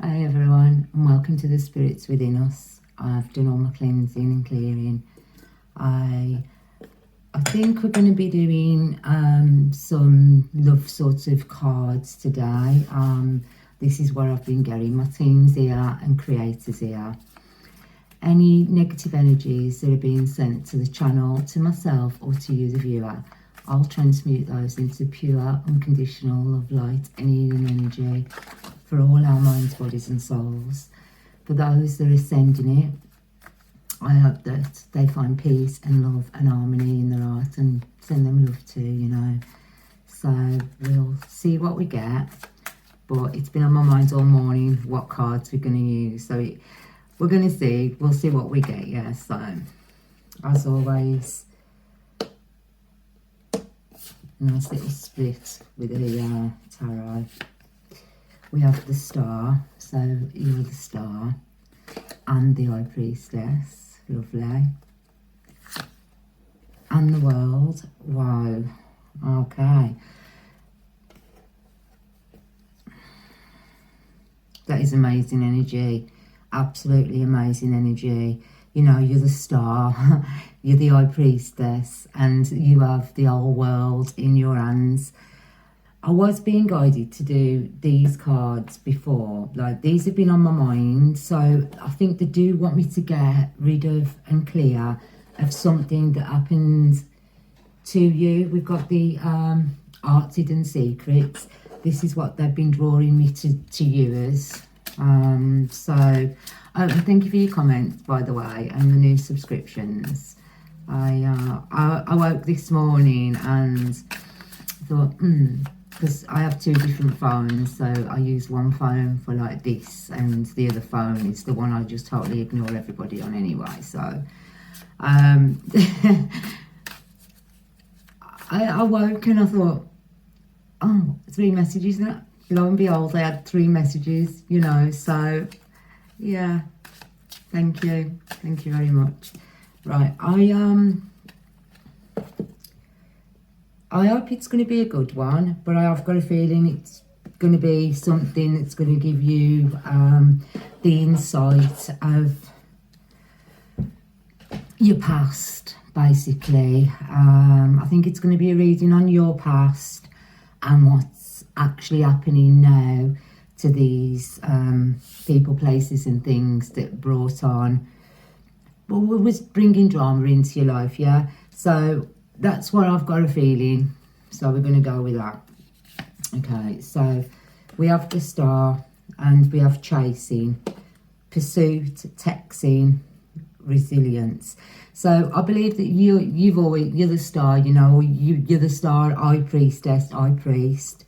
Hi everyone, and welcome to the Spirits Within Us. I've done all my cleansing and clearing. I think we're going to be doing some love sort of cards today. This is where I've been getting my teams here and creators here. Any negative energies that are being sent to the channel, to myself or to you the viewer, I'll transmute those into pure, unconditional love, light and healing energy for all our minds, bodies and souls. For those that are sending it, I hope that they find peace and love and harmony in their heart and send them love too, you know. So we'll see what we get, but it's been on my mind all morning what cards we're going to use. So we're going to see, we'll see what we get, yeah. So as always, nice little split with the tarot. We have the Star, so Youre the Star, and the High Priestess, lovely. And the World, wow, okay. That is amazing energy, absolutely amazing energy. You know, you're the Star, you're the High Priestess, and you have the whole world in your hands. I was being guided to do these cards before, like these have been on my mind, so I think they do want me to get rid of and clear of something that happened to you. We've got the Art's Hidden Secrets. This is what they've been drawing me to you as. So thank you for your comments, by the way, and the new subscriptions. I woke this morning and thought, because I have two different phones, so I use one phone for like this and the other phone is the one I just totally ignore everybody on anyway. So I woke and I thought, oh, 3 messages now. Lo and behold, I had 3 messages, you know. So yeah, thank you very much. Right, I hope it's going to be a good one, but I have got a feeling it's going to be something that's going to give you the insight of your past, basically. I think it's going to be a reading on your past and what's actually happening now to these people, places and things that brought on, well, was bringing drama into your life, yeah? So that's what I've got a feeling. So we're going to go with that. Okay, so we have the Star and we have chasing, pursuit, texting, resilience. So I believe that you're the Star, you know, you're the Star, High Priestess, High Priest.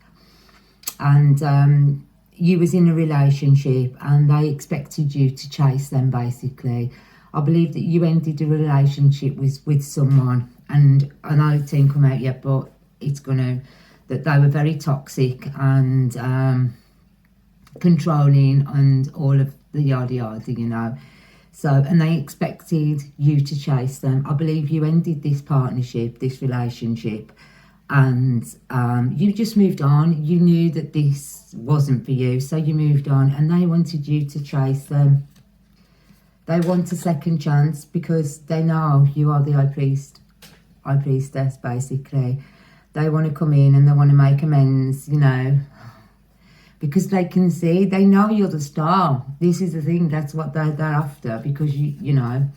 And you was in a relationship and they expected you to chase them, basically. I believe that you ended a relationship with someone, and I know it didn't come out yet, but it's gonna, that they were very toxic and controlling and all of the yada yada, you know. So, and they expected you to chase them. I believe you ended this partnership, this relationship, and you just moved on. You knew that this wasn't for you, so you moved on, and they wanted you to chase them. They want a second chance because they know you are the High Priestess, basically. They want to come in and they want to make amends, you know, because they can see, they know you're the Star. This is the thing, that's what they're after, because you know,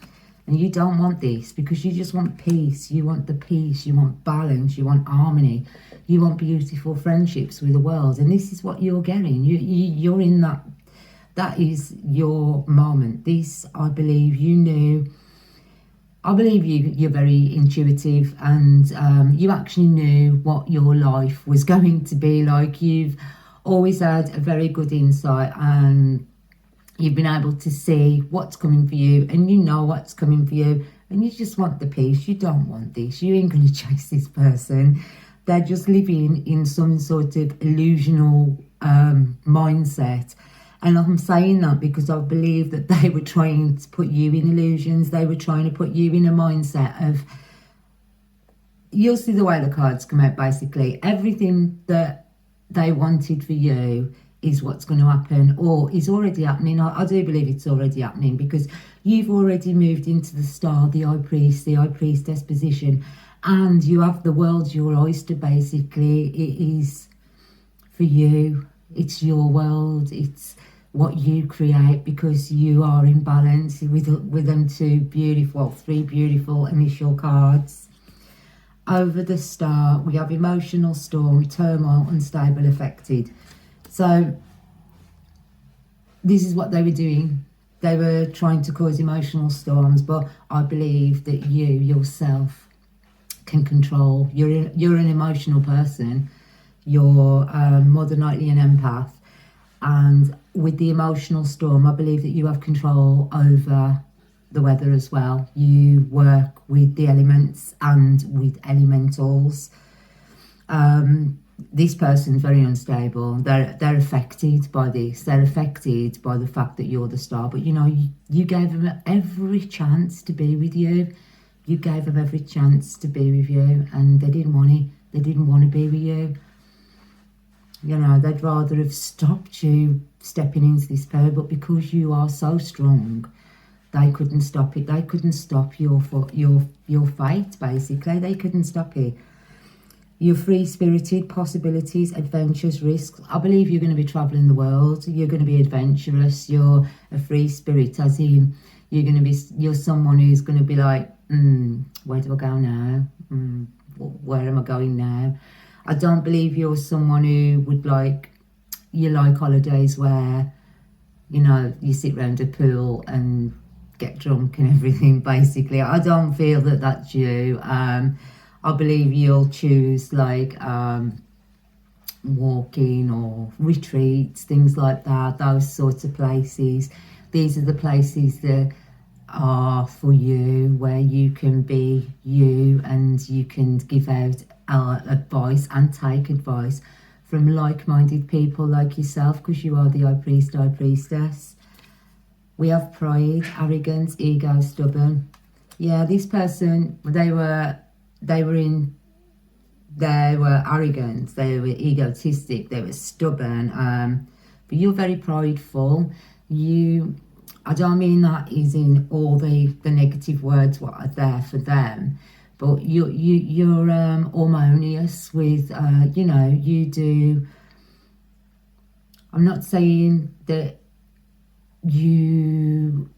and you don't want this because you just want peace. You want the peace, you want balance, you want harmony, you want beautiful friendships with the world, and this is what you're getting. You're in that. That is your moment. This, I believe, you knew. I believe you're very intuitive, and you actually knew what your life was going to be like. You've always had a very good insight, and you've been able to see what's coming for you, and you know what's coming for you, and you just want the peace. You don't want this. You ain't going to chase this person. They're just living in some sort of illusional mindset. And I'm saying that because I believe that they were trying to put you in illusions. They were trying to put you in a mindset of, you'll see the way the cards come out, basically. Everything that they wanted for you is what's going to happen, or is already happening. I do believe it's already happening, because you've already moved into the star, the high priest, the high priestess position, and you have the world your oyster, basically. It is for you. It's your world. It's what you create, because you are in balance with them three beautiful initial cards. Over the star, we have emotional storm, turmoil, unstable, affected. So this is what they were doing. They were trying to cause emotional storms, but I believe that you yourself can control. You're an emotional person. You're more than likely an empath. And with the emotional storm, I believe that you have control over the weather as well. You work with the elements and with elementals. This person's very unstable. They're affected by this. They're affected by the fact that you're the star. But you know, you gave them every chance to be with you. You gave them every chance to be with you, and they didn't want it. They didn't want to be with you. You know, they'd rather have stopped you stepping into this power, but because you are so strong, they couldn't stop it. They couldn't stop your fate, basically. They couldn't stop it. You're free-spirited, possibilities, adventures, risks. I believe you're going to be travelling the world. You're going to be adventurous. You're a free spirit, as in you're someone who's going to be like, where do I go now? Where am I going now? I don't believe you're someone who would like holidays where, you know, you sit round a pool and get drunk and everything, basically. I don't feel that that's you. I believe you'll choose like walking or retreats, things like that, those sorts of places. These are the places that are for you, where you can be you, and you can give out advice and take advice from like-minded people like yourself, because you are the high priest, high priestess. We have pride, arrogance, ego, stubborn. Yeah, this person, they were arrogant, they were egotistic, they were stubborn, but you're very prideful. I don't mean that is in all the negative words what are there for them, but you're harmonious with, you know, you do. I'm not saying that you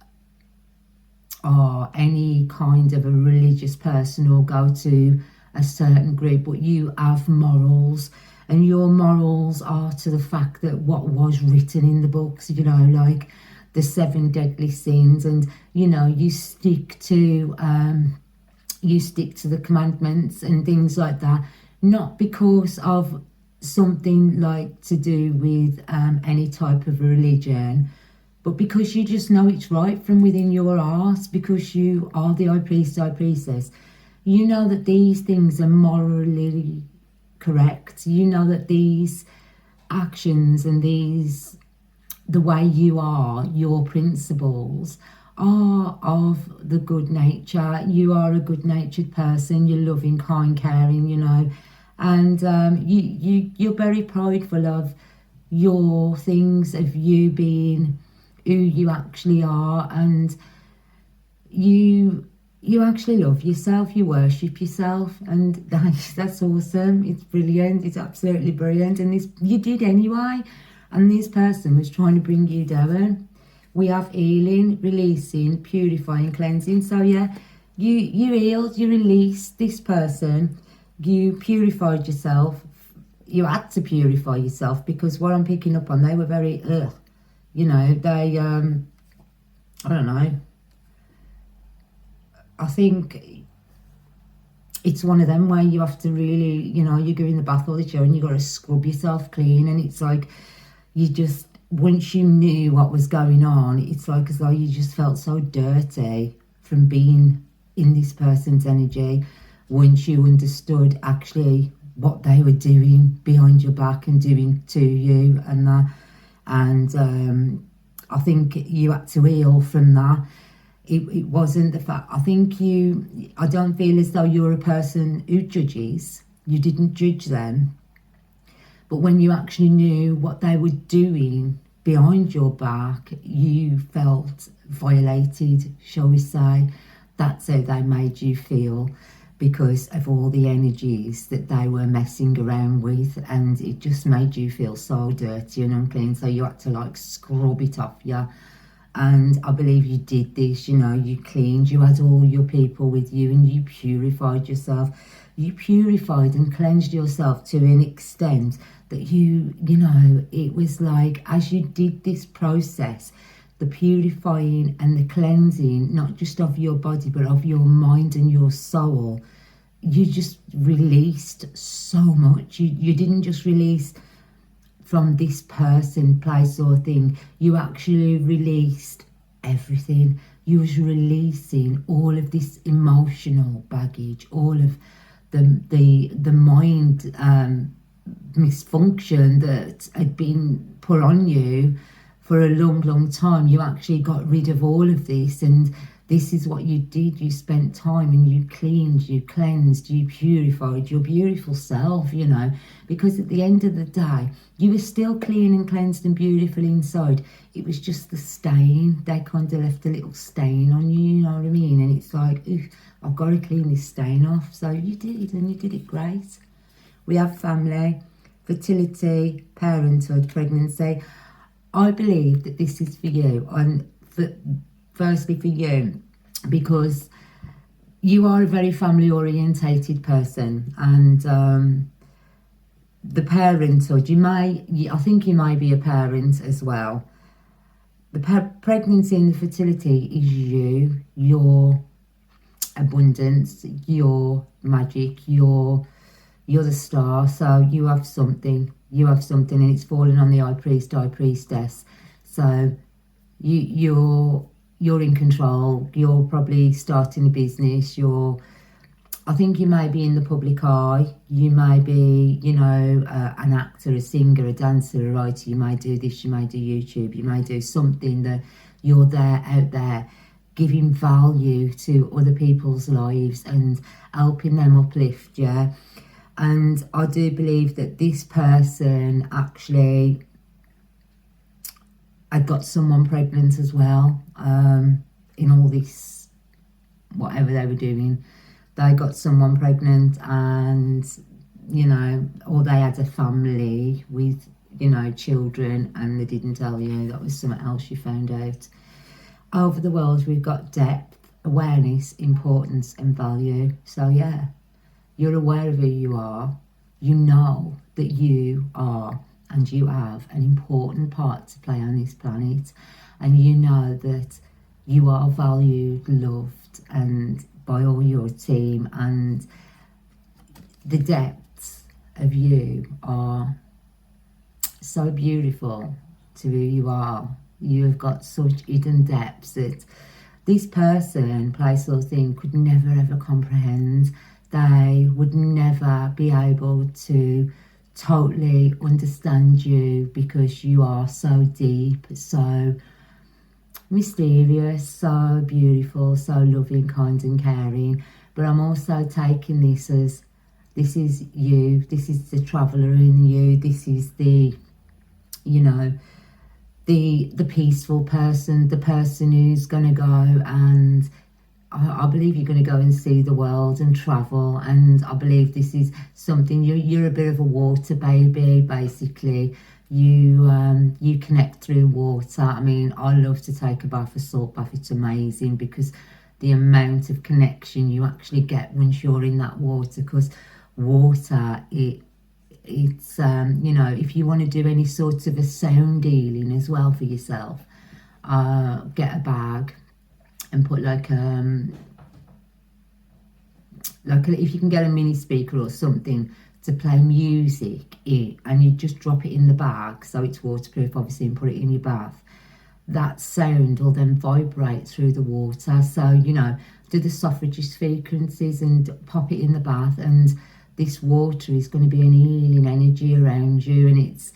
are any kind of a religious person or go to a certain group, but you have morals, and your morals are to the fact that what was written in the books, you know, like the 7 deadly sins, and you know, you stick to the commandments and things like that, not because of something like to do with any type of religion, but because you just know it's right from within your heart, because you are the high priest, high priestess. You know that these things are morally correct. You know that these actions and the way you are, your principles, are of the good nature. You are a good-natured person. You're loving, kind, caring, you know, and you're very prideful of your things, of you being who you actually are, and you actually love yourself, you worship yourself, and that's awesome. It's brilliant. It's absolutely brilliant. And this you did anyway, and this person was trying to bring you down. We have healing, releasing, purifying, cleansing. So yeah, you healed, you released this person, you purified yourself. You had to purify yourself, because what I'm picking up on, they were very you know, they I don't know, I think it's one of them where you have to really, you know, you go in the bath all the time and you got to scrub yourself clean, and it's like you just, once you knew what was going on, it's like as though you just felt so dirty from being in this person's energy, once you understood actually what they were doing behind your back and doing to you and that. And I think you had to heal from that. It wasn't the fact, I don't feel as though you're a person who judges. You didn't judge them, But when you actually knew what they were doing behind your back, you felt violated, shall we say. That's how they made you feel, because of all the energies that they were messing around with, and it just made you feel so dirty and unclean, so you had to like scrub it off you. And I believe you did this, you know, you cleaned, you had all your people with you, and you purified yourself. You purified and cleansed yourself to an extent that you know, it was like, as you did this process, the purifying and the cleansing, not just of your body, but of your mind and your soul, you just released so much. You didn't just release from this person, place or thing. You actually released everything. You was releasing all of this emotional baggage, all of the mind misfunction that had been put on you for a long time. You actually got rid of all of this, and this is what you did. You spent time and you cleaned, you cleansed, you purified your beautiful self, you know, because at the end of the day, you were still clean and cleansed and beautiful inside. It was just the stain. They kind of left a little stain on you, you know what I mean? And it's like, oof, I've got to clean this stain off. So you did, and you did it great. We have family, fertility, parenthood, pregnancy. I believe that this is for you, and firstly for you, because you are a very family orientated person, and the parenthood, I think you may be a parent as well. The pregnancy and the fertility is you, your abundance, your magic, you're the star. So you have something, and it's fallen on the high priest, high priestess. So you're in control. You're probably starting a business. I think you may be in the public eye. You may be, you know, an actor, a singer, a dancer, a writer. You may do this, you may do YouTube, you may do something that you're there, out there, giving value to other people's lives and helping them uplift, yeah. And I do believe that this person actually had got someone pregnant as well, in all this, whatever they were doing. They got someone pregnant, and, you know, or they had a family with, you know, children, and they didn't tell you. That was something else you found out. Over the world, we've got depth, awareness, importance, and value. So, yeah, you're aware of who you are. You know that you are, and you have an important part to play on this planet. And you know that you are valued, loved, and by all your team, and the depths of you are so beautiful to who you are. You have got such hidden depths that this person, place or thing could never ever comprehend. They would never be able to totally understand you, because you are so deep, so mysterious, so beautiful, so loving, kind and caring. But I'm also taking this as, this is you, this is the traveller in you, this is the, you know, the peaceful person, the person who's going to go, and I believe you're going to go and see the world and travel. And I believe this is something, you're a bit of a water baby, basically. You connect through water. I mean, I love to take a bath, a salt bath. It's amazing, because the amount of connection you actually get once you're in that water. Because water, it's you know, if you want to do any sort of a sound healing as well for yourself, get a bag and put like if you can get a mini speaker or something to play music in, and you just drop it in the bag so it's waterproof, obviously, and put it in your bath. That sound will then vibrate through the water. So, you know, do the suffragist frequencies and pop it in the bath, and this water is going to be an healing energy around you, and it's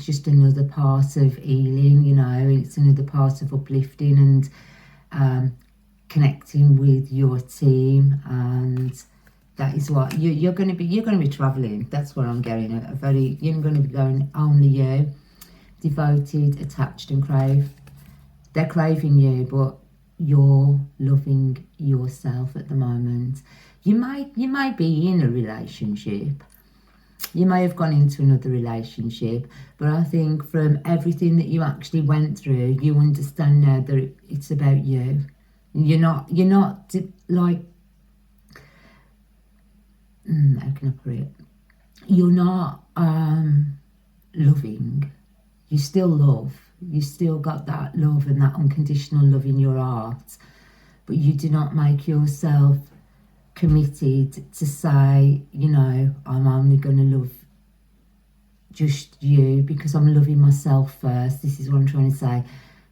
just another part of healing, you know. It's another part of uplifting and connecting with your team. And That is what you're going to be. You're going to be traveling. That's what I'm getting at. You're going to be going only you, devoted, attached, and crave. They're craving you, but you're loving yourself at the moment. You might be in a relationship. You may have gone into another relationship, but I think from everything that you actually went through, you understand now that it's about you. You're not like, how can I put it? You're not loving. You still love. You still got that love and that unconditional love in your heart, but you do not make yourself committed to say, you know, I'm only going to love just you because I'm loving myself first. This is what I'm trying to say.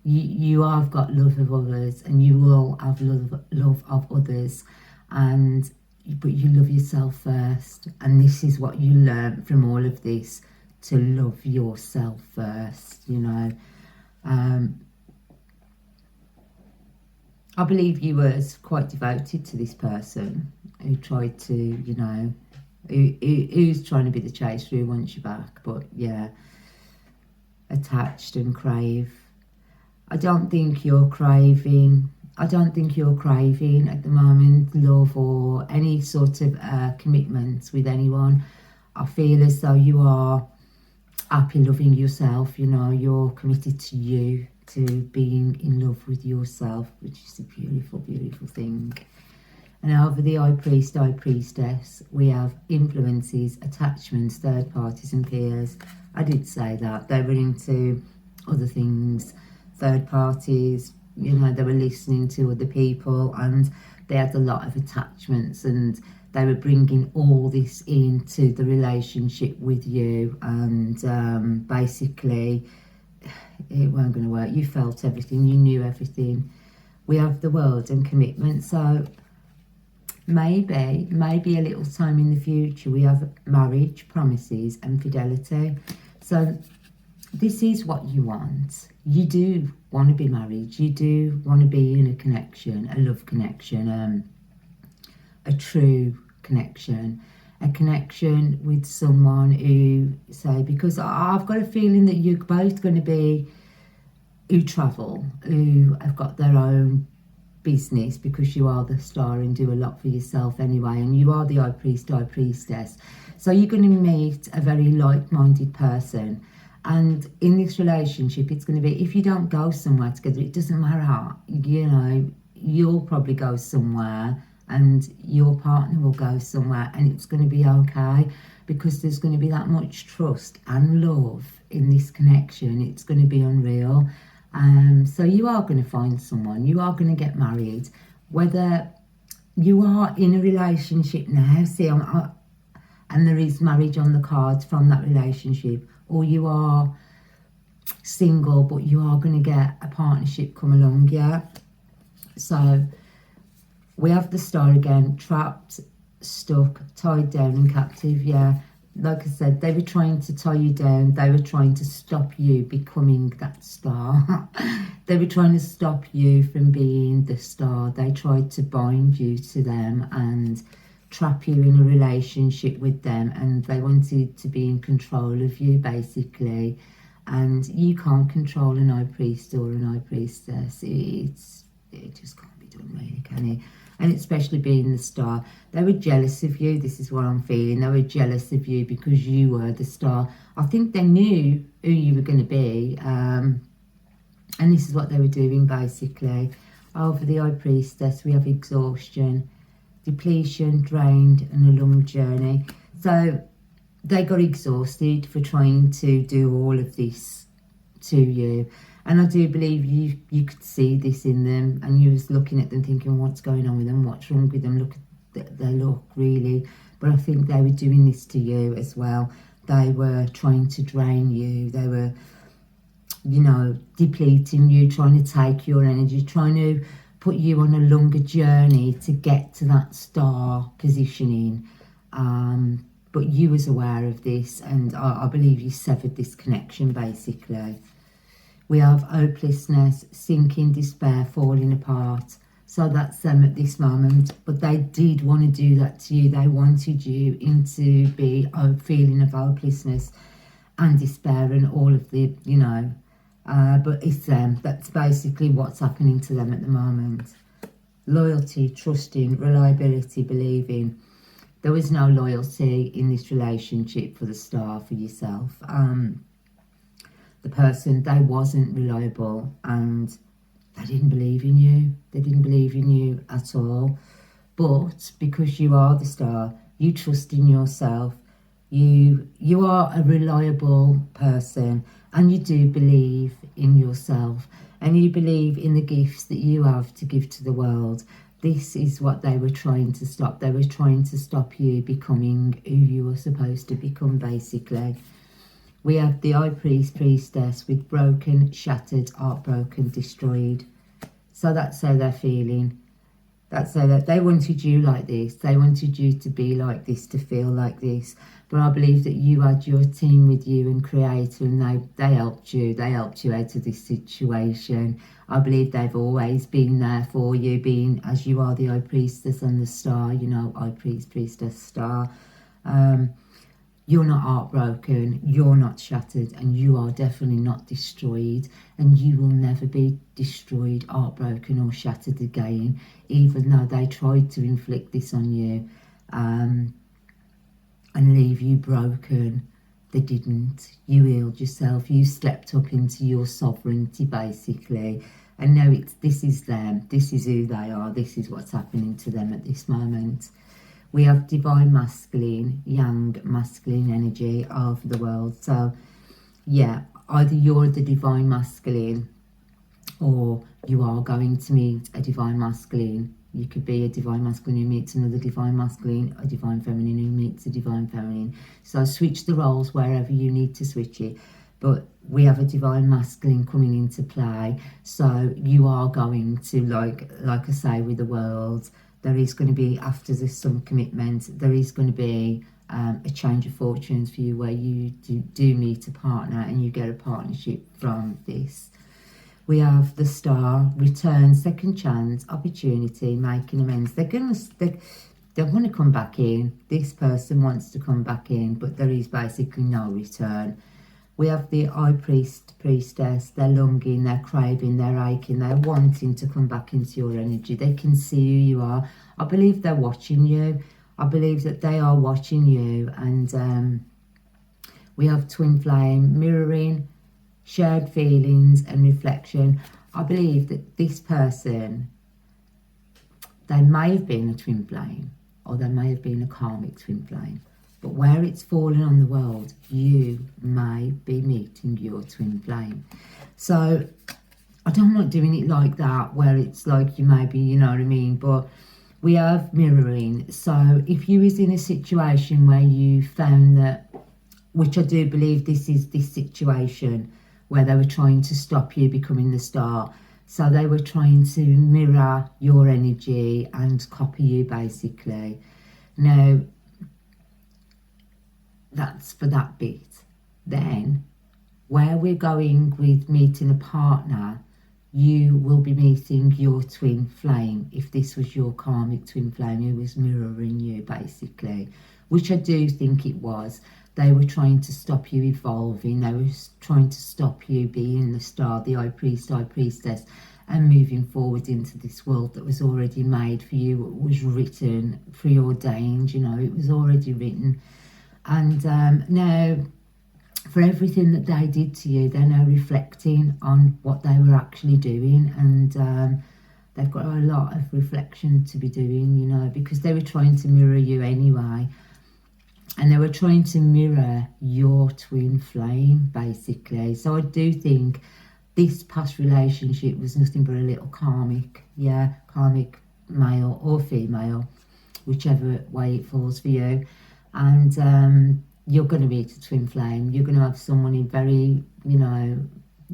You have got love of others, and you will have love of others, but you love yourself first. And this is what you learn from all of this, to love yourself first, you know. I believe you were quite devoted to this person who tried to, you know, who's trying to be the chaser who wants you back. But yeah, attached and crave. I don't think you're craving at the moment love or any sort of commitments with anyone. I feel as though you are happy loving yourself, you know, you're committed to you, to being in love with yourself, which is a beautiful, beautiful thing. And over the High Priest, High Priestess, we have influences, attachments, third parties and peers. I did say that. They were into other things, third parties, you know, they were listening to other people, and they had a lot of attachments, and they were bringing all this into the relationship with you, and basically it weren't going to work. You felt everything, you knew everything. We have the world and commitment, so maybe a little time in the future we have marriage, promises and fidelity. So this is what you want. You do want to be married, you do want to be in a connection, a love connection, a true connection, a connection with someone who, say, because I've got a feeling that you're both going to be, who travel, who have got their own business, because you are the star and do a lot for yourself anyway, and you are the High Priest, High Priestess. So you're going to meet a very like-minded person, and in this relationship it's going to be, if you don't go somewhere together, it doesn't matter, you know, you'll probably go somewhere and your partner will go somewhere, and it's going to be okay, because there's going to be that much trust and love in this connection. It's going to be unreal. So you are going to find someone, you are going to get married, whether you are in a relationship now, and there is marriage on the cards from that relationship, or you are single but you are going to get a partnership come along, yeah. So we have the star again, trapped, stuck, tied down and captive, yeah. Like I said, they were trying to tie you down. They were trying to stop you becoming that star. They were trying to stop you from being the star. They tried to bind you to them and trap you in a relationship with them, and they wanted to be in control of you, basically. And you can't control an High Priest or an High Priestess. It just can't be done, really, can it? And especially being the star. They were jealous of you. This is what I'm feeling. They were jealous of you because you were the star. I think they knew who you were going to be. And this is what they were doing, basically. Over the High Priestess, we have exhaustion, depletion, drained, and a long journey. So they got exhausted for trying to do all of this to you. And I do believe you could see this in them, and you was looking at them thinking, what's going on with them, what's wrong with them, look at their look, really. But I think they were doing this to you as well. They were trying to drain you, they were, you know, depleting you, trying to take your energy, trying to put you on a longer journey to get to that star positioning. But you was aware of this, and I believe you severed this connection, basically. We have hopelessness, sinking, despair, falling apart, So that's them at this moment. But they did want to do that to you. They wanted you into be a feeling of hopelessness and despair and all of the, you know. But it's them. That's basically what's happening to them at the moment. Loyalty, trusting, reliability, believing. There was no loyalty in this relationship for the star, for yourself. The person, they wasn't reliable and they didn't believe in you. They didn't believe in you at all. But because you are the star, you trust in yourself. You are a reliable person and you do believe in yourself and you believe in the gifts that you have to give to the world. This is what they were trying to stop. They were trying to stop you becoming who you were supposed to become, basically. We have the High Priest, Priestess with broken, shattered, heartbroken, destroyed. So that's how they're feeling. That's how they wanted you like this. They wanted you to be like this, to feel like this. But I believe that you had your team with you and Creator, and they helped you. They helped you out of this situation. I believe they've always been there for you, being as you are the High Priestess and the Star, you know, High Priest, Priestess, Star. You're not heartbroken, you're not shattered, and you are definitely not destroyed, and you will never be destroyed, heartbroken or shattered again, even though they tried to inflict this on you and leave you broken. They didn't. You healed yourself, you stepped up into your sovereignty, basically, and now this is them, this is who they are, this is what's happening to them at this moment. We have divine masculine, yang masculine energy of the world. So, yeah, either you're the divine masculine or you are going to meet a divine masculine. You could be a divine masculine who meets another divine masculine, a divine feminine who meets a divine feminine. So switch the roles wherever you need to switch it. But we have a divine masculine coming into play. So you are going to, like I say, with the world, there is going to be, after there's some commitment, there is going to be a change of fortunes for you where you do meet a partner and you get a partnership from this. We have the Star, return, second chance, opportunity, making amends. They want to come back in. This person wants to come back in, but there is basically no return. We have the High Priest, Priestess. They're longing, they're craving, they're aching, they're wanting to come back into your energy. They can see who you are. I believe they're watching you. I believe that they are watching you. And we have Twin Flame, mirroring, shared feelings and reflection. I believe that this person, they may have been a twin flame or they may have been a karmic twin flame. But where it's fallen on the world, you may be meeting your twin flame. So I don't like doing it like that, where it's like you may be, you know what I mean? But we have mirroring. So if you was in a situation where you found that, which I do believe this is this situation, where they were trying to stop you becoming the star. So they were trying to mirror your energy and copy you, basically. Now, that's for that bit. Then, where we're going with meeting a partner, you will be meeting your twin flame. If this was your karmic twin flame who was mirroring you, basically, which I do think it was. They were trying to stop you evolving. They were trying to stop you being the star, the High Priest, High Priestess, and moving forward into this world that was already made for you. It was written, preordained, you know, it was already written. And now, for everything that they did to you, they're now reflecting on what they were actually doing. And they've got a lot of reflection to be doing, you know, because they were trying to mirror you anyway. And they were trying to mirror your twin flame, basically. So I do think this past relationship was nothing but a little karmic, karmic male or female, whichever way it falls for you. And you're going to meet a twin flame. You're going to have someone in very, you know,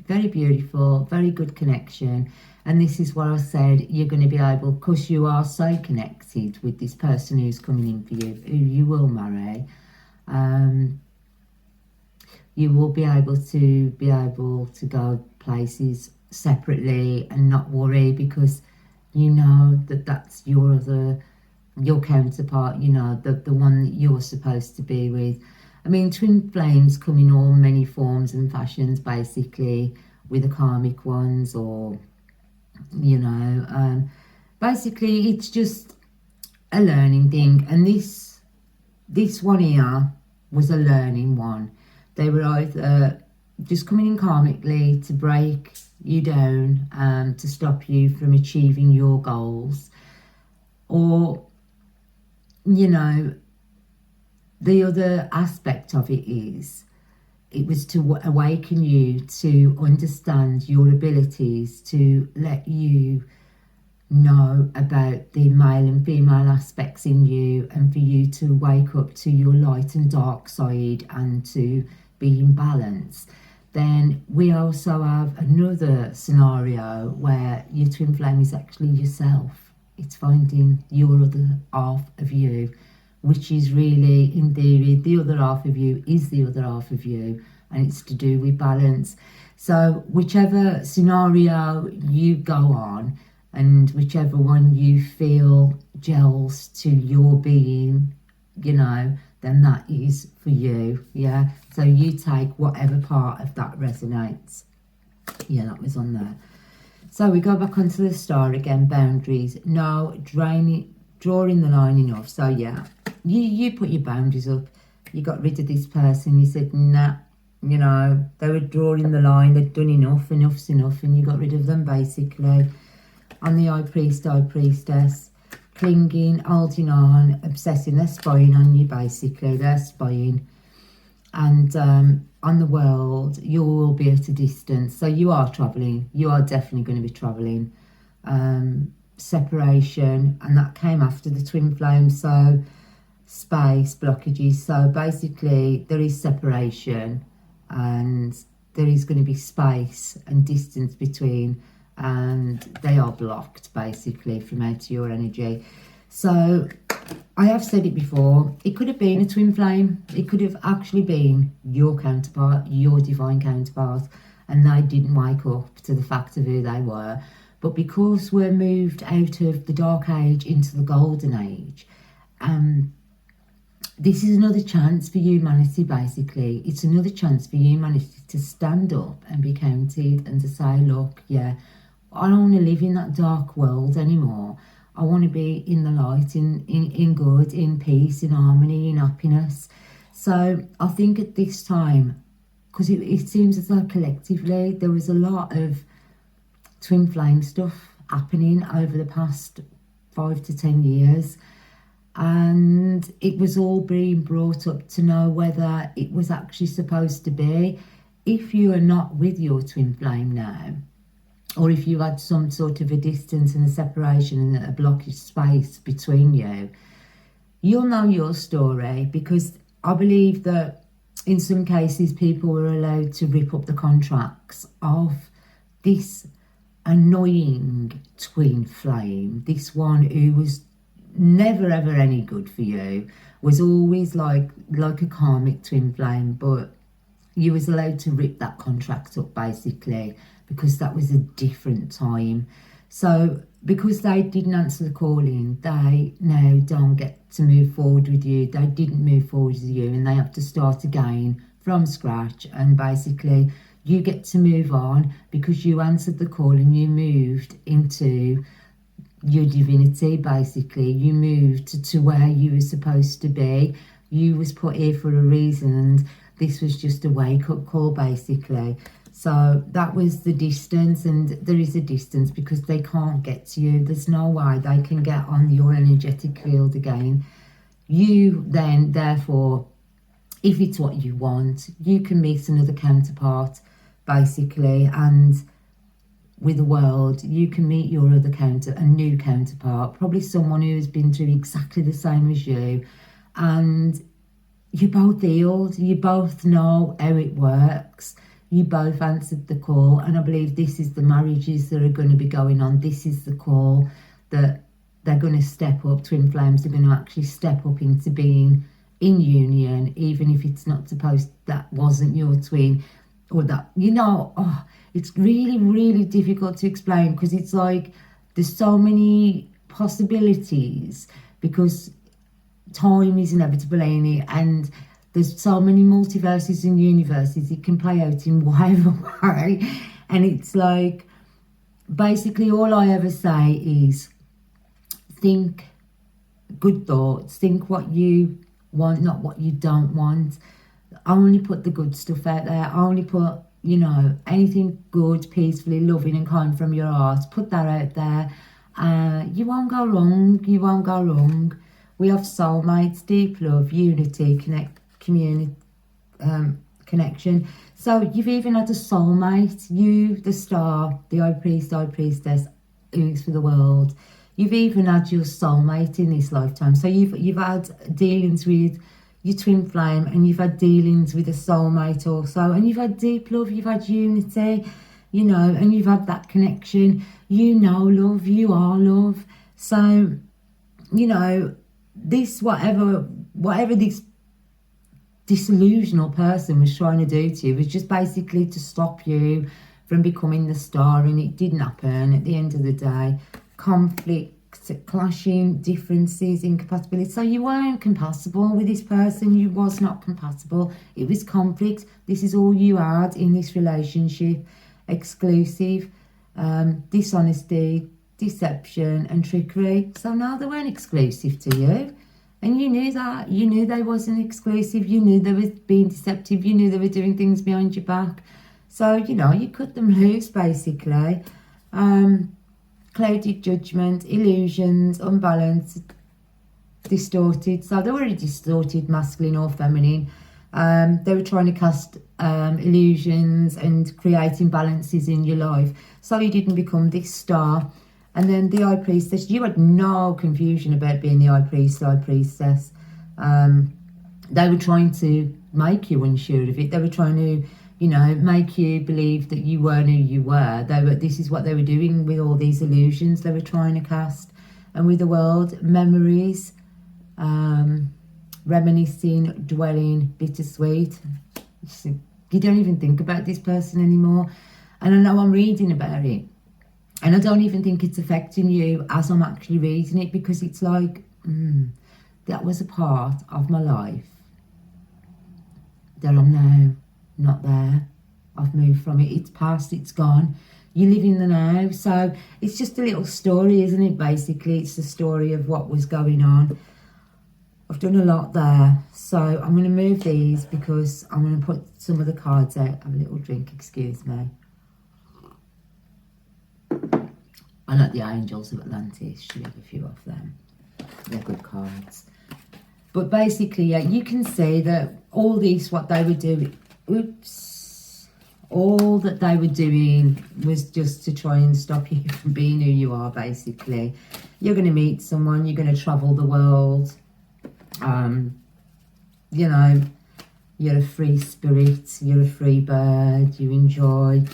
very beautiful, very good connection. And this is what I said, you're going to be able, because you are so connected with this person who's coming in for you, who you will marry, you will be able to go places separately and not worry, because you know that that's your counterpart, you know, the one that you're supposed to be with. I mean, twin flames come in all many forms and fashions, basically, with the karmic ones, or, you know, basically it's just a learning thing. And this one here was a learning one. They were either just coming in karmically to break you down, to stop you from achieving your goals, or, you know, the other aspect of it is it was to awaken you to understand your abilities, to let you know about the male and female aspects in you, and for you to wake up to your light and dark side and to be in balance. Then we also have another scenario where your twin flame is actually yourself. It's finding your other half of you, which is really, in theory, the other half of you is the other half of you, and it's to do with balance. So whichever scenario you go on, and whichever one you feel gels to your being, you know, then that is for you, yeah? So you take whatever part of that resonates. Yeah, that was on there. So we go back onto the star again, boundaries. No, drawing the line enough. So yeah, you put your boundaries up. You got rid of this person. You said, nah, you know, they were drawing the line. They'd done enough, enough's enough, and you got rid of them, basically. On the high priestess, clinging, holding on, obsessing. They're spying on you, basically. They're spying. And on the world, you will be at a distance. So you are travelling. You are definitely going to be travelling. Separation, and that came after the twin flame. So space, blockages. So basically, there is separation, and there is going to be space and distance between, and they are blocked, basically, from out of your energy. So I have said it before, it could have been a twin flame. It could have actually been your counterpart, your divine counterpart, and they didn't wake up to the fact of who they were. But because we're moved out of the dark age into the golden age, this is another chance for humanity, basically. It's another chance for humanity to stand up and be counted, and to say, look, yeah, I don't want to live in that dark world anymore. I want to be in the light, in good, in peace, in harmony, in happiness. So I think at this time, because it seems as though collectively there was a lot of twin flame stuff happening over the past 5 to 10 years, and it was all being brought up to know whether it was actually supposed to be. If you are not with your twin flame now, or if you had some sort of a distance and a separation and a blockage space between you, you'll know your story, because I believe that in some cases people were allowed to rip up the contracts of this annoying twin flame, this one who was never ever any good for you, was always like a karmic twin flame, but you was allowed to rip that contract up, basically, because that was a different time. So because they didn't answer the calling, they now don't get to move forward with you. They didn't move forward with you, and they have to start again from scratch. And basically you get to move on because you answered the call and you moved into your divinity, basically. You moved to where you were supposed to be. You was put here for a reason, and this was just a wake-up call, basically. So that was the distance, and there is a distance because they can't get to you. There's no way they can get on your energetic field again. You then, therefore, if it's what you want, you can meet another counterpart, basically, and with the world, you can meet your other a new counterpart, probably someone who has been through exactly the same as you, and you're both healed. You both know how it works. You both answered the call, and I believe this is the marriages that are going to be going on. This is the call that they're going to step up. Twin flames are going to actually step up into being in union, even if it's not supposed, that wasn't your twin, or that, you know, it's really, really difficult to explain, because it's like there's so many possibilities because time is inevitable, ain't it? And there's so many multiverses and universes it can play out in whatever way. And it's like, basically all I ever say is think good thoughts, think what you want, not what you don't want. I only put the good stuff out there. I only put, you know, anything good, peacefully, loving and kind from your heart. Put that out there. You won't go wrong. You won't go wrong. We have soulmates, deep love, unity, connection. So you've even had a soulmate, you, the star, the high priest, high priestess, who is for the world. You've even had your soulmate in this lifetime. So you've had dealings with your twin flame, and you've had dealings with a soulmate also, and you've had deep love, you've had unity, you know, and you've had that connection. You know love, you are love. So, you know, this whatever this disillusional person was trying to do to you was just basically to stop you from becoming the star, and it didn't happen. At the end of the day, conflict, clashing, differences, incompatibility. So you weren't compatible with this person. You was not compatible. It was conflict. This is all you had in this relationship. Exclusive, dishonesty, deception and trickery. So no, they weren't exclusive to you. And you knew that. You knew they wasn't exclusive. You knew they were being deceptive. You knew they were doing things behind your back. So, you know, you cut them loose, basically. Clouded judgment, illusions, unbalanced, distorted. So they were distorted, masculine or feminine. They were trying to cast illusions and create imbalances in your life. So you didn't become this star. And then the high priestess, you had no confusion about being the high priest, high priestess. They were trying to make you unsure of it. They were trying to, you know, make you believe that you weren't who you were. This is what they were doing with all these illusions they were trying to cast. And with the world, memories, reminiscing, dwelling, bittersweet. You don't even think about this person anymore. And I know I'm reading about it, and I don't even think it's affecting you as I'm actually reading it, because it's like, that was a part of my life that I'm now not there. I've moved from it. It's past, it's gone. You live in the now. So it's just a little story, isn't it? Basically, it's the story of what was going on. I've done a lot there. So I'm going to move these because I'm going to put some of the cards out. Have a little drink, excuse me. I like the Angels of Atlantis. Should have a few of them. They're good cards. But basically, yeah, you can see that all this, what they were doing, all that they were doing was just to try and stop you from being who you are, basically. You're going to meet someone, you're going to travel the world. You know, you're a free spirit, you're a free bird, you enjoy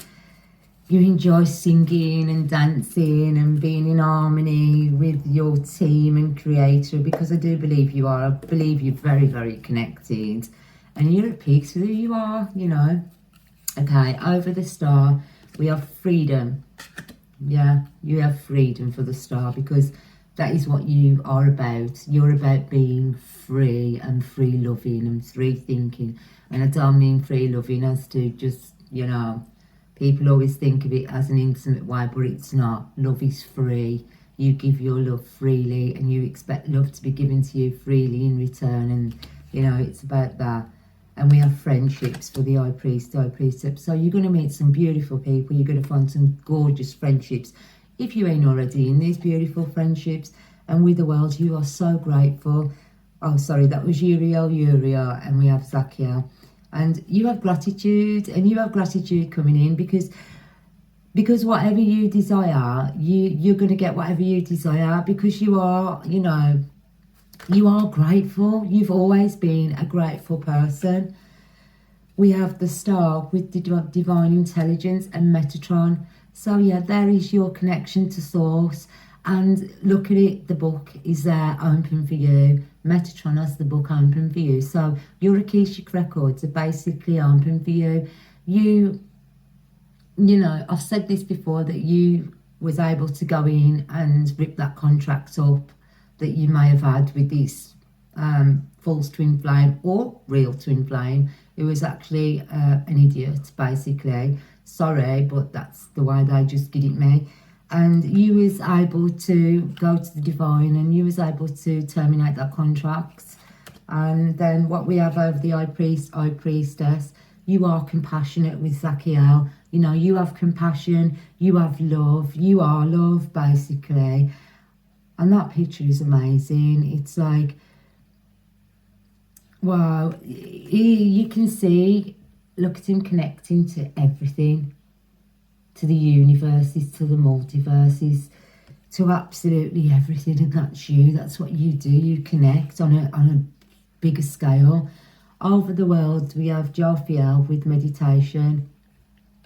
singing and dancing and being in harmony with your team and creator, because I do believe you are. I believe you're very, very connected and you're at peace with who you are, you know. Okay, over the star, we have freedom. Yeah, you have freedom for the star, because that is what you are about. You're about being free and free loving and free thinking. And I don't mean free loving as to just, you know, people always think of it as an intimate way, but it's not. Love is free. You give your love freely and you expect love to be given to you freely in return. And, you know, it's about that. And we have friendships for the high priest, high priestess. So you're going to meet some beautiful people. You're going to find some gorgeous friendships, if you ain't already in these beautiful friendships. And with the world, you are so grateful. Oh, sorry, that was Youre, and we have Zakia. And you have gratitude, and you have gratitude coming in, because whatever you desire, you're going to get whatever you desire, because you are, you know, you are grateful. You've always been a grateful person. We have the star with the divine intelligence and Metatron. So yeah, there is your connection to source. And look at it, the book is there open for you. Metatron has the book open for you. So your Akashic records are basically open for you. You know, I've said this before, that you was able to go in and rip that contract up that you may have had with this false twin flame or real twin flame, who was actually an idiot, basically. Sorry, but that's the way they just get at me. And you was able to go to the divine, and you was able to terminate that contract. And then what we have over the high priest, high priestess, you are compassionate with Zachiel. You know, you have compassion, you have love, you are love, basically. And that picture is amazing. It's like, wow, you can see, look at him connecting to everything, to the universes, to the multiverses, to absolutely everything. And that's you, that's what you do. You connect on a bigger scale. Over the world, we have Jophiel with meditation.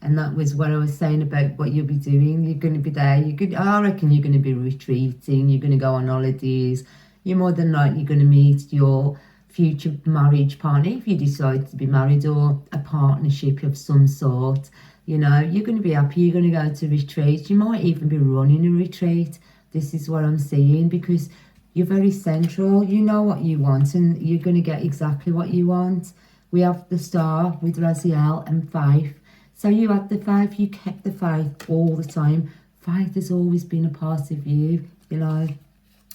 And that was what I was saying about what you'll be doing. You're going to be there. I reckon you're going to be retreating. You're going to go on holidays. You're more than likely going to meet your future marriage partner, if you decide to be married, or a partnership of some sort. You know, you're going to be happy. You're going to go to retreat. You might even be running a retreat. This is what I'm seeing, because you're very central. You know what you want, and you're going to get exactly what you want. We have the star with Raziel and faith. So you had the faith, you kept the faith all the time. Faith has always been a part of you, you know.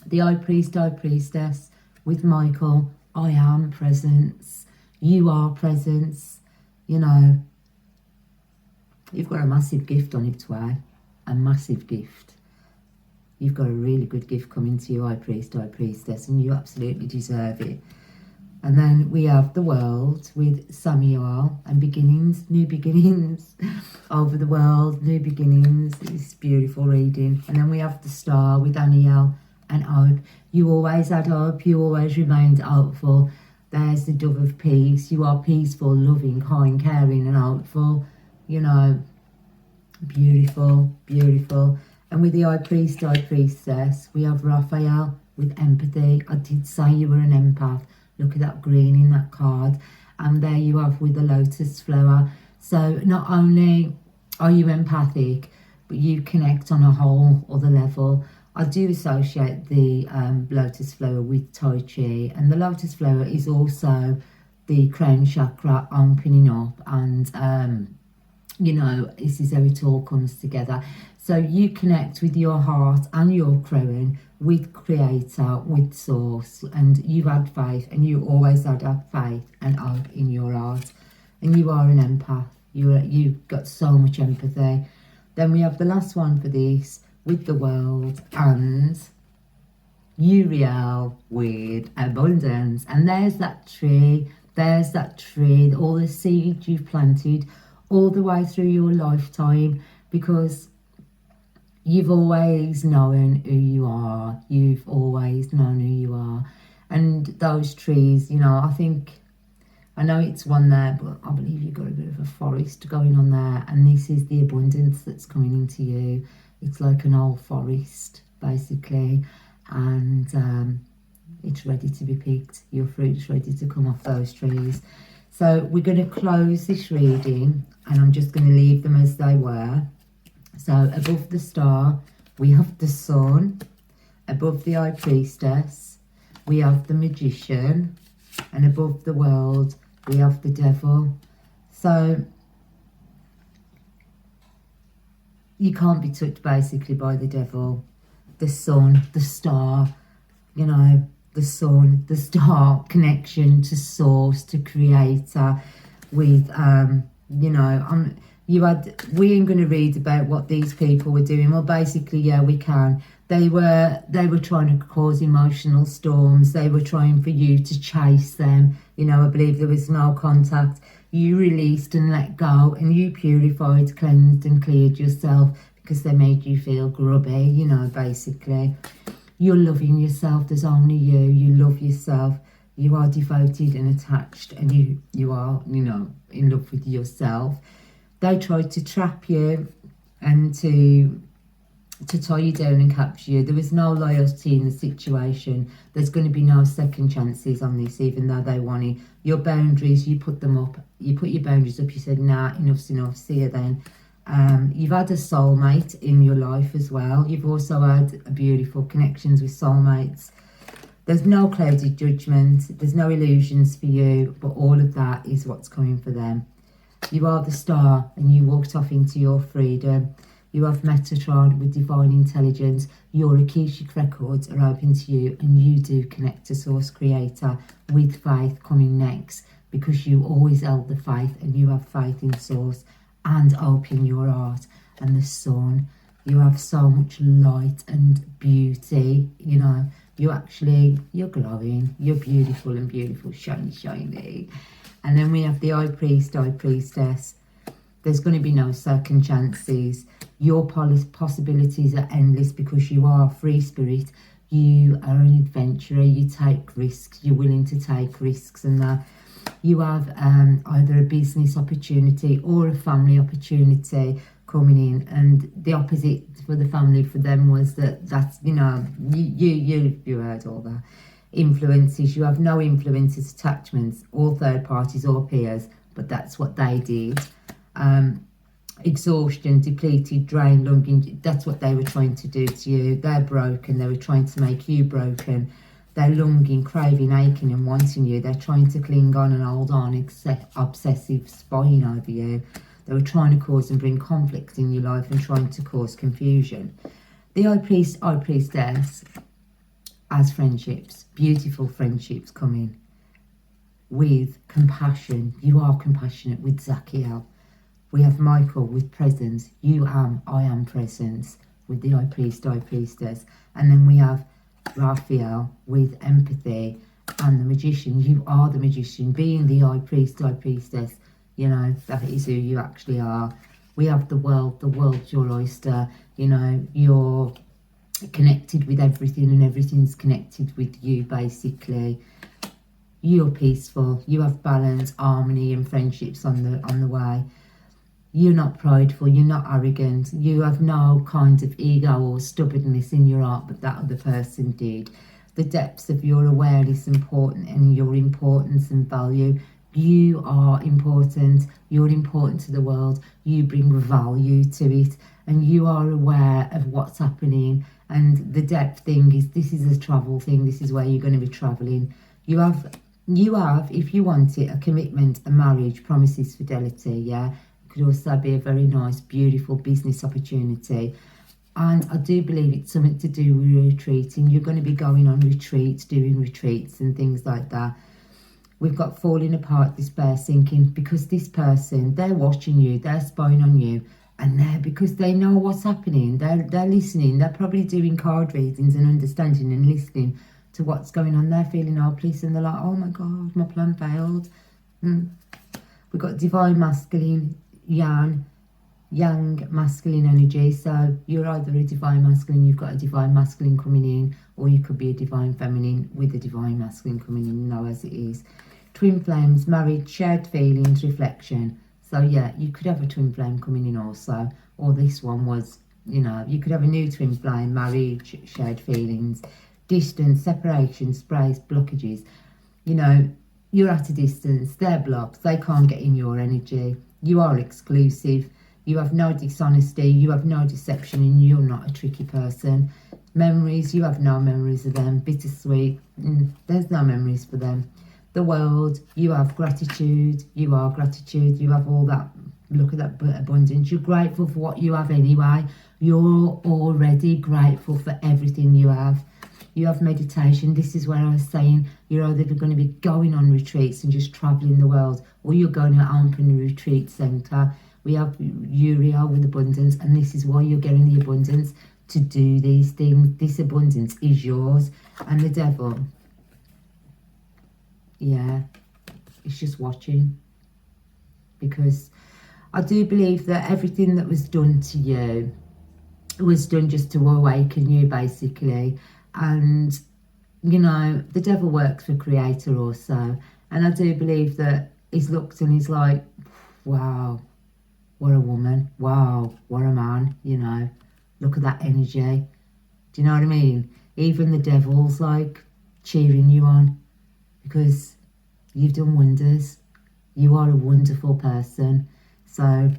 The high priest, high priestess with Michael, I am presence. You are presence, you know. You've got a massive gift on its way, a massive gift. You've got a really good gift coming to you, high priest, high priestess, and you absolutely deserve it. And then we have the world with Samuel and beginnings, new beginnings. Over the world, new beginnings. It's beautiful reading. And then we have the star with Aniel and hope. You always had hope. You always remained hopeful. There's the dove of peace. You are peaceful, loving, kind, caring and hopeful. You know, beautiful, beautiful. And with the high priest, high priestess, we have Raphael with empathy. I did say you were an empath. Look at that green in that card. And there you have with the lotus flower. So not only are you empathic, but you connect on a whole other level. I do associate the lotus flower with Tai Chi. And the lotus flower is also the crown chakra opening up. And, you know, this is how it all comes together. So you connect with your heart and your crown, with Creator, with Source, and you've had faith, and you always had faith and hope in your heart, and you are an empath. You've got so much empathy. Then we have the last one for this with the world, and Uriel with abundance. And there's that tree, all the seeds you've planted all the way through your lifetime, because you've always known who you are. You've always known who you are. And those trees, you know, I know it's one there, but I believe you've got a bit of a forest going on there. And this is the abundance that's coming into you. It's like an old forest, basically. And it's ready to be picked. Your fruit's ready to come off those trees. So we're going to close this reading, and I'm just going to leave them as they were. So above the star, we have the sun. Above the high priestess, we have the magician. And above the world, we have the devil. So you can't be touched basically by the devil. The sun, the star, you know, the sun, the star, connection to source, to creator, with, you know, we ain't going to read about what these people were doing. Well, basically, yeah, we can. They were trying to cause emotional storms. They were trying for you to chase them. You know, I believe there was no contact. You released and let go, and you purified, cleansed and cleared yourself, because they made you feel grubby, you know, basically. You're loving yourself. There's only you. You love yourself. You are devoted and attached, and you are, you know, in love with yourself. They tried to trap you and to tie you down and capture you. There was no loyalty in the situation. There's going to be no second chances on this, even though they wanted your boundaries. You put them up. You put your boundaries up. You said, nah, enough's enough. See you then. You've had a soulmate in your life as well. You've also had beautiful connections with soulmates. There's no clouded judgment. There's no illusions for you, but all of that is what's coming for them. You are the star, and you walked off into your freedom. You have Metatron with divine intelligence. Your Akashic records are open to you, and you do connect to Source Creator with faith coming next, because you always held the faith, and you have faith in Source and open your heart and the sun. You have so much light and beauty, you know. You're glowing. You're beautiful and beautiful, shiny, shiny. And then we have the High Priest, High Priestess. There's going to be no second chances. Your possibilities are endless because you are a free spirit. You are an adventurer. You take risks. You're willing to take risks, and that you have either a business opportunity or a family opportunity coming in. And the opposite for the family for them was that's you heard all that. Influences. You have no influences, attachments, or third parties or peers, but that's what they did. Exhaustion, depleted, drained, longing. That's what they were trying to do to you. They're broken. They were trying to make you broken. They're longing, craving, aching and wanting you. They're trying to cling on and hold on, obsessive, spying over you. They were trying to cause and bring conflict in your life and trying to cause confusion. The High Priest, High Priestess has friendships, beautiful friendships coming with compassion. You are compassionate with Zachiel. We have Michael with presence. You am, I am presence with the High Priest, High Priestess. And then we have Raphael with empathy and the Magician. You are the Magician, being the High Priest, High Priestess. You know, that is who you actually are. We have the world's your oyster. You know, you're connected with everything and everything's connected with you, basically. You're peaceful. You have balance, harmony and friendships on the way. You're not prideful, you're not arrogant, you have no kind of ego or stubbornness in your heart, but that other person did. The depths of your awareness important and your importance and value. You are important, you're important to the world, you bring value to it, and you are aware of what's happening. And the depth thing is, this is a travel thing, this is where you're going to be travelling. You have, if you want it, a commitment, a marriage, promises, fidelity, yeah. Could also be a very nice, beautiful business opportunity. And I do believe it's something to do with retreating. You're going to be going on retreats, doing retreats and things like that. We've got falling apart, despair, sinking, because this person, they're watching you, they're spying on you, and because they know what's happening, they're listening, they're probably doing card readings and understanding and listening to what's going on. They're feeling hopeless and they're like, oh my God, my plan failed. We've got divine masculine, yang masculine energy. So you're either a divine masculine, you've got a divine masculine coming in, or you could be a divine feminine with a divine masculine coming in, know as it is. Twin flames, marriage, shared feelings, reflection. So yeah, you could have a twin flame coming in also, or this one was, you know, you could have a new twin flame, marriage, shared feelings, distance, separation, sprays, blockages. You know, you're at a distance, they're blocked, they can't get in your energy. You are exclusive, you have no dishonesty, you have no deception, and you're not a tricky person. Memories, you have no memories of them. Bittersweet, there's no memories for them. The world, you have gratitude, you are gratitude, you have all that, look at that abundance. You're grateful for what you have anyway. You're already grateful for everything you have. You have meditation. This is where I was saying you're either going to be going on retreats and just traveling the world, or you're going to open a retreat centre. We have Youre with abundance, and this is why you're getting the abundance to do these things. This abundance is yours. And the devil, yeah, it's just watching, because I do believe that everything that was done to you was done just to awaken you, basically. And you know, the devil works for creator also, and I do believe that he's looked and he's like, wow, what a woman, wow, what a man, you know, look at that energy. Do you know what I mean? Even the devil's like cheering you on, because you've done wonders. You are a wonderful person. So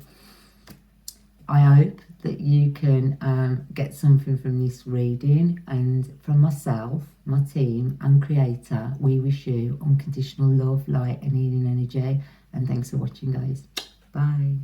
I hope that you can get something from this reading, and from myself, my team and creator, we wish you unconditional love, light and healing energy, and thanks for watching, guys. Bye.